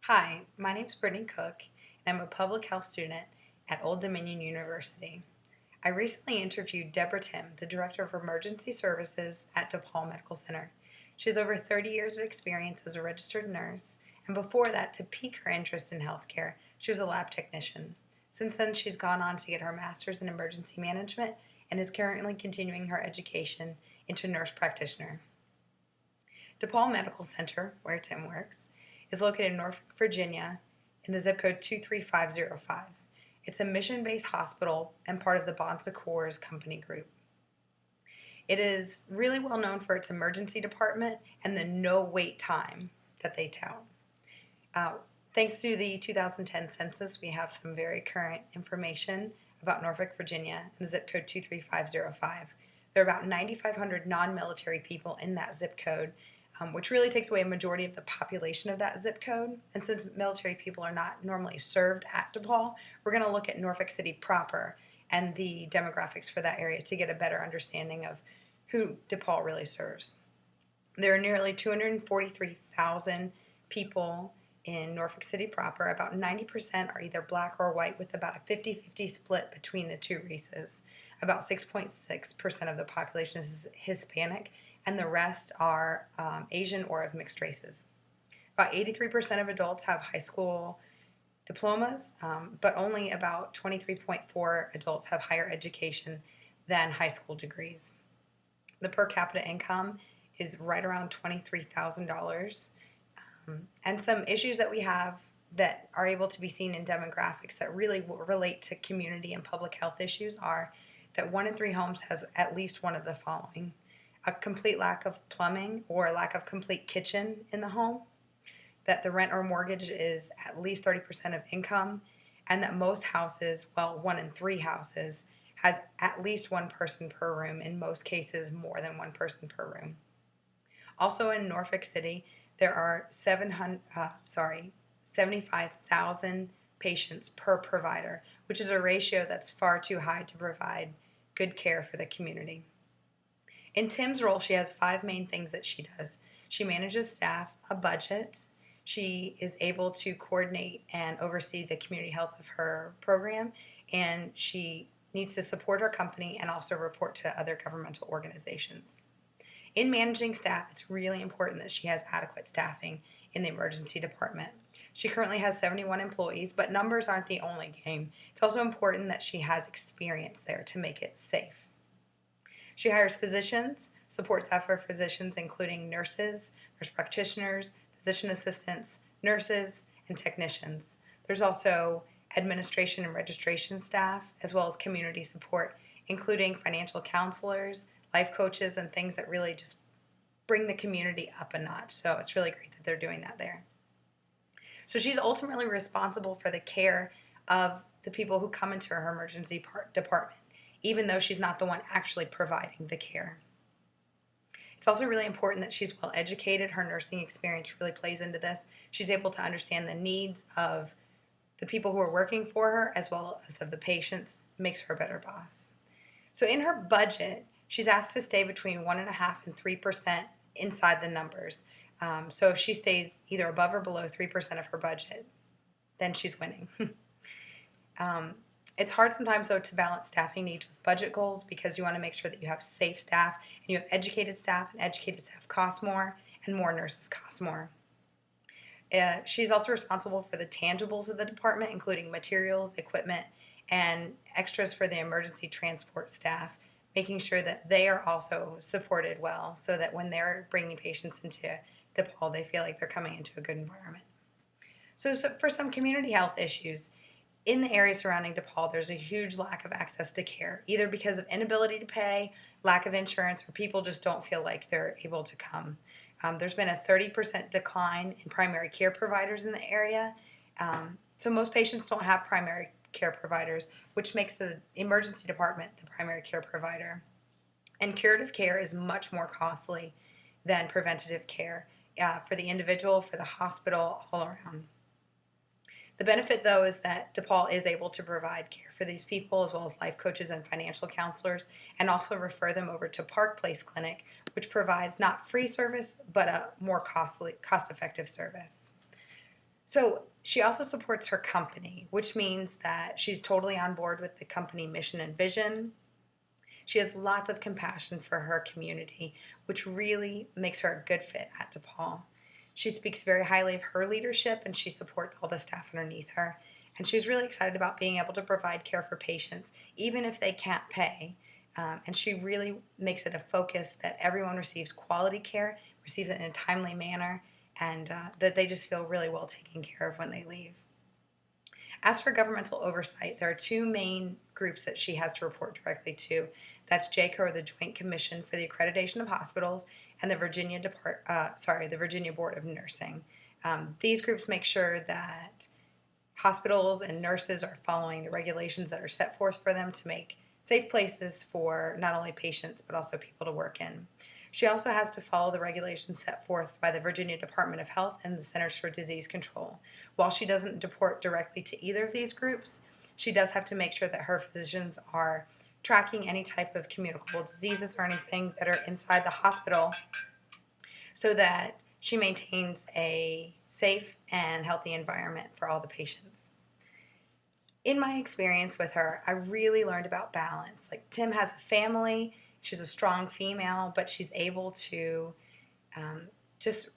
Hi, my name is Brittany Koch, and I'm a public health student at Old Dominion University. I recently interviewed Debra Timm, the Director of Emergency Services at DePaul Medical Center. She has over 30 years of experience as a registered nurse, and before that, to pique her interest in healthcare, she was a lab technician. Since then, she's gone on to get her master's in emergency management and is currently continuing her education into nurse practitioner. DePaul Medical Center, where Tim works, is located in Norfolk, Virginia, in the zip code 23505. It's a mission-based hospital and part of the Bon Secours Company Group. It is really well known for its emergency department and the no wait time that they tout. Thanks to the 2010 census, we have some very current information about Norfolk, Virginia, and the zip code 23505. There are about 9,500 non-military people in that zip code, which really takes away a majority of the population of that zip code. And since military people are not normally served at DePaul, we're going to look at Norfolk City proper and the demographics for that area to get a better understanding of who DePaul really serves. There are nearly 243,000 people in Norfolk City proper. About 90% are either black or white, with about a 50-50 split between the two races. About 6.6% of the population is Hispanic, and the rest are Asian or of mixed races. About 83% of adults have high school diplomas, but only about 23.4% adults have higher education than high school degrees. The per capita income is right around $23,000. And some issues that we have that are able to be seen in demographics that really relate to community and public health issues are that 1 in 3 homes has at least one of the following: a complete lack of plumbing or a lack of complete kitchen in the home, that the rent or mortgage is at least 30% of income, and that most houses, well, 1 in 3 houses, has at least one person per room, in most cases more than one person per room. Also in Norfolk City, there are 75,000 patients per provider, which is a ratio that's far too high to provide good care for the community. In Tim's role, she has 5 main things that she does. She manages staff, a budget. She is able to coordinate and oversee the community health of her program, and she needs to support her company and also report to other governmental organizations. In managing staff, it's really important that she has adequate staffing in the emergency department. She currently has 71 employees, but numbers aren't the only game. It's also important that she has experience there to make it safe. She hires physicians, support staff for physicians, including nurses, nurse practitioners, physician assistants, nurses, and technicians. There's also administration and registration staff, as well as community support, including financial counselors, life coaches, and things that really just bring the community up a notch. So it's really great that they're doing that there. So she's ultimately responsible for the care of the people who come into her emergency department, even though she's not the one actually providing the care. It's also really important that she's well educated. Her nursing experience really plays into this. She's able to understand the needs of the people who are working for her as well as of the patients. Makes her a better boss. So in her budget, she's asked to stay between 1.5% and 3% inside the numbers. So if she stays either above or below 3% of her budget, then she's winning. It's hard sometimes, though, to balance staffing needs with budget goals, because you want to make sure that you have safe staff and you have educated staff, and educated staff cost more, and more nurses cost more. She's also responsible for the tangibles of the department, including materials, equipment, and extras for the emergency transport staff, making sure that they are also supported well so that when they're bringing patients into DePaul, they feel like they're coming into a good environment. So for some community health issues, in the area surrounding DePaul, there's a huge lack of access to care, either because of inability to pay, lack of insurance, or people just don't feel like they're able to come. There's been a 30% decline in primary care providers in the area. So most patients don't have primary care providers, which makes the emergency department the primary care provider. And curative care is much more costly than preventative care for the individual, for the hospital, all around. The benefit, though, is that DePaul is able to provide care for these people, as well as life coaches and financial counselors, and also refer them over to Park Place Clinic, which provides not free service, but a more cost-effective service. So she also supports her company, which means that she's totally on board with the company mission and vision. She has lots of compassion for her community, which really makes her a good fit at DePaul. She speaks very highly of her leadership and she supports all the staff underneath her. And she's really excited about being able to provide care for patients, even if they can't pay. And she really makes it a focus that everyone receives quality care, receives it in a timely manner, and that they just feel really well taken care of when they leave. As for governmental oversight, there are two main groups that she has to report directly to. That's JACO, or the Joint Commission for the Accreditation of Hospitals, and the the Virginia Board of Nursing. These groups make sure that hospitals and nurses are following the regulations that are set forth for them to make safe places for not only patients but also people to work in. She also has to follow the regulations set forth by the Virginia Department of Health and the Centers for Disease Control. While she doesn't report directly to either of these groups, she does have to make sure that her physicians are tracking any type of communicable diseases or anything that are inside the hospital so that she maintains a safe and healthy environment for all the patients. In my experience with her, I really learned about balance. Like, Tim has a family, she's a strong female, but she's able to just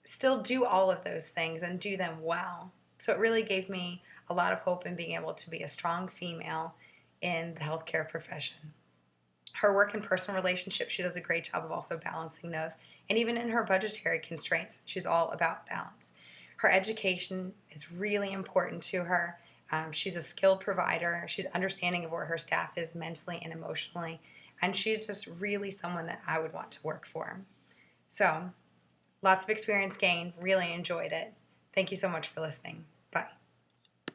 still do all of those things and do them well. So it really gave me a lot of hope in being able to be a strong female in the healthcare profession. Her work and personal relationships, she does a great job of also balancing those. And even in her budgetary constraints, she's all about balance. Her education is really important to her. She's a skilled provider. She's understanding of where her staff is mentally and emotionally. And she's just really someone that I would want to work for. So, lots of experience gained. Really enjoyed it. Thank you so much for listening. Bye.